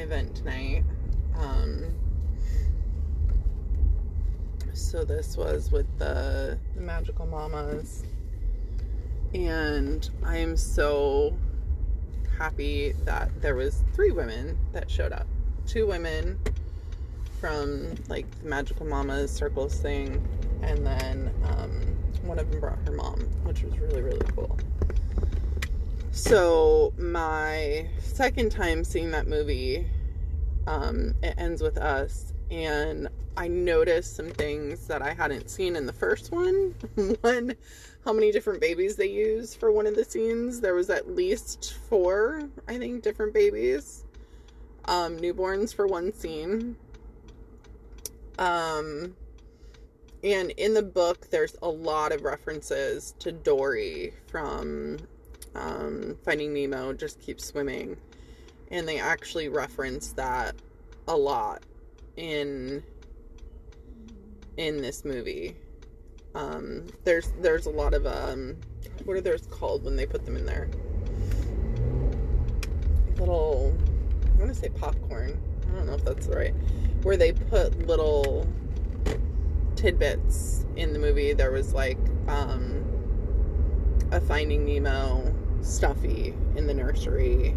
event tonight. So this was with the Magical Mamas, and I am so happy that there was 3 women that showed up. 2 women from like the Magical Mamas circles thing, and then one of them brought her mom, which was really, really cool. So my second time seeing that movie, it ends with us, and I noticed some things that I hadn't seen in the first one. One, how many different babies they use for one of the scenes. There was at least 4, I think, different babies, newborns for one scene. And in the book, there's a lot of references to Dory from Finding Nemo, Just Keep Swimming. And they actually reference that a lot in this movie. There's a lot of what are those called when they put them in there? Little, I want to say popcorn. I don't know if that's right. Where they put little tidbits in the movie. There was like a Finding Nemo stuffy in the nursery.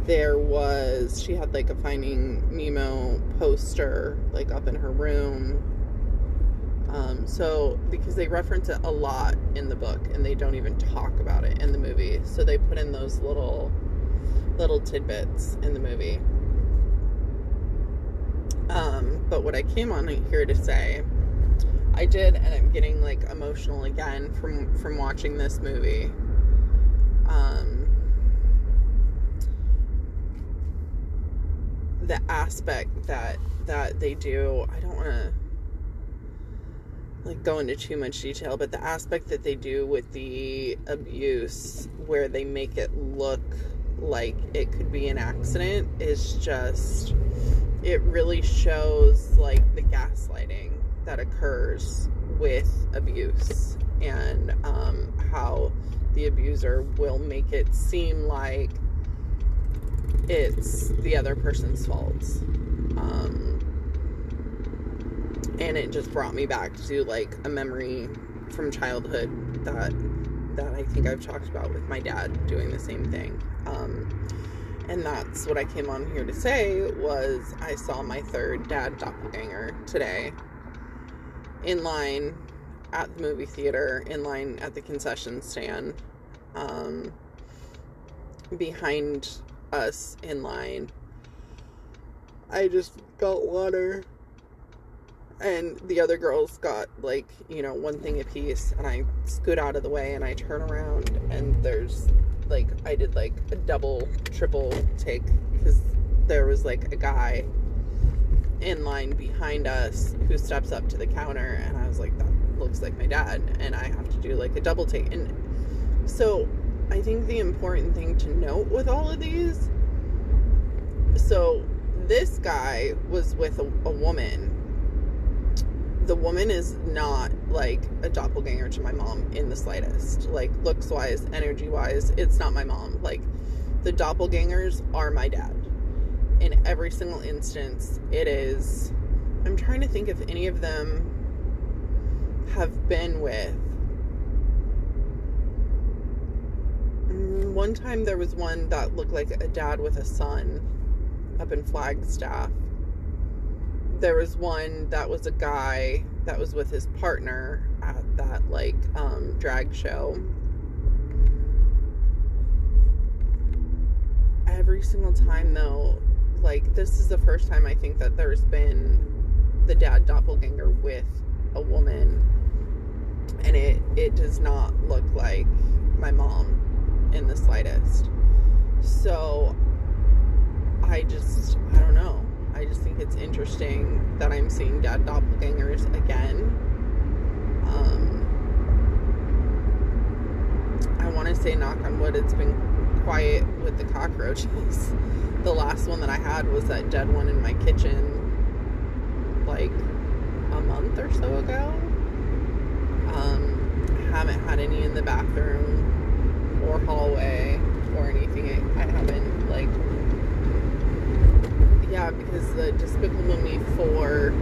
She had like a Finding Nemo poster like up in her room. So because they reference it a lot in the book and they don't even talk about it in the movie, so they put in those little tidbits in the movie. But what I came on here to say, I did, and I'm getting like emotional again from watching this movie. The aspect that they do, I don't want to like go into too much detail, but the aspect that they do with the abuse, where they make it look like it could be an accident, is just, it really shows like the gaslighting that occurs with abuse, and how the abuser will make it seem like it's the other person's fault. And it just brought me back to like a memory from childhood that I think I've talked about with my dad doing the same thing. And that's what I came on here to say, was I saw my 3rd Dad Doppelganger today, in line at the movie theater, in line at the concession stand, behind us in line. I just got water, and the other girls got like, one thing apiece, and I scoot out of the way and I turn around, and there's like, I did like a double, triple take, because there was like a guy in line behind us who steps up to the counter, and I was like, that looks like my dad, and I have to do like a double take. And so I think the important thing to note with all of these, so this guy was with a woman. The woman is not like a doppelganger to my mom in the slightest. Like, looks wise, energy wise, it's not my mom. Like, the doppelgangers are my dad. In every single instance, it is. I'm trying to think if any of them have been with. One time there was one that looked like a dad with a son up in Flagstaff. There was one that was a guy that was with his partner at that like drag show. Every single time though, like, this is the first time I think that there's been the dad doppelganger with a woman, and it does not look like my mom in the slightest. So I don't know. I just think it's interesting that I'm seeing dad doppelgangers again. I want to say, knock on wood, it's been quiet with the cockroaches. The last one that I had was that dead one in my kitchen like a month or so ago. I haven't had any in the bathroom or hallway or anything. I haven't like Yeah, because the Despicable Me 4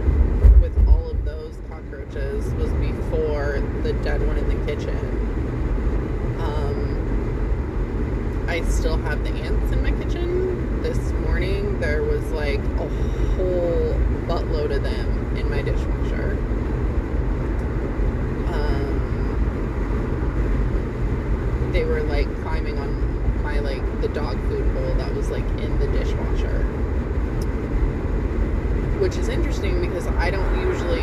with all of those cockroaches was before the dead one in the kitchen. I still have the ants in my kitchen. This morning there was like a whole buttload of them in my dishwasher. They were like climbing on my, like, the dog food bowl that was like in the dishwasher. Which is interesting because I don't usually,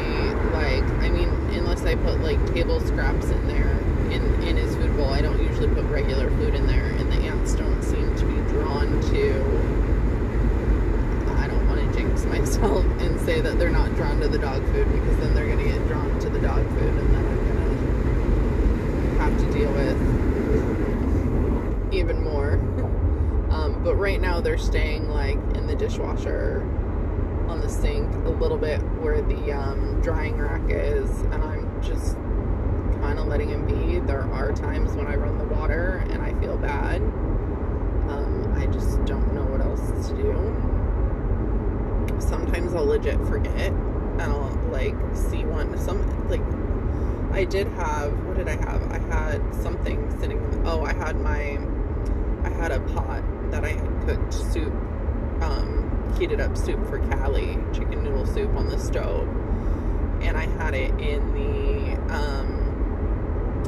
like, I mean, unless I put like table scraps in there in his food bowl, I don't usually put regular food in there, and the ants don't seem to be drawn to, I don't want to jinx myself and say that they're not drawn to the dog food, because then they're going to get drawn to the dog food and then I'm going to have to deal with even more. But right now they're staying like in the dishwasher on the sink a little bit where the drying rack is, and I'm just kind of letting him be. There are times when I run the water and I feel bad. I just don't know what else to do. Sometimes I'll legit forget and I'll like see one, like I did have, what did I have? I had something sitting, I had a pot that I had cooked soup, heated up soup for Callie, chicken noodle soup on the stove, and I had it in the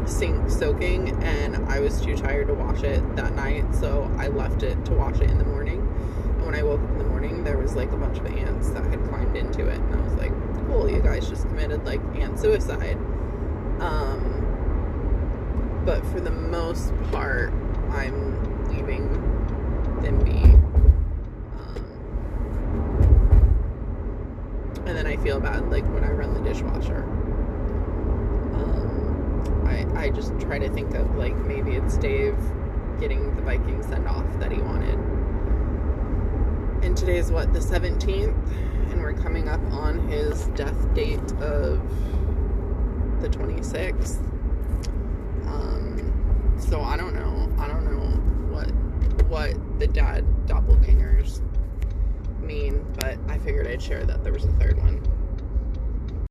sink soaking, and I was too tired to wash it that night, so I left it to wash it in the morning. And when I woke up in the morning, there was like a bunch of ants that had climbed into it, and I was like, cool, you guys just committed like ant suicide. But for the most part, I'm leaving them be. And then I feel bad like when I run the dishwasher. I just try to think of like maybe it's Dave getting the Viking send off that he wanted. And today's what, the 17th, and we're coming up on his death date of the 26th. So I don't know what the Dad Doppelgangers mean, but I figured I'd share that there was a third one.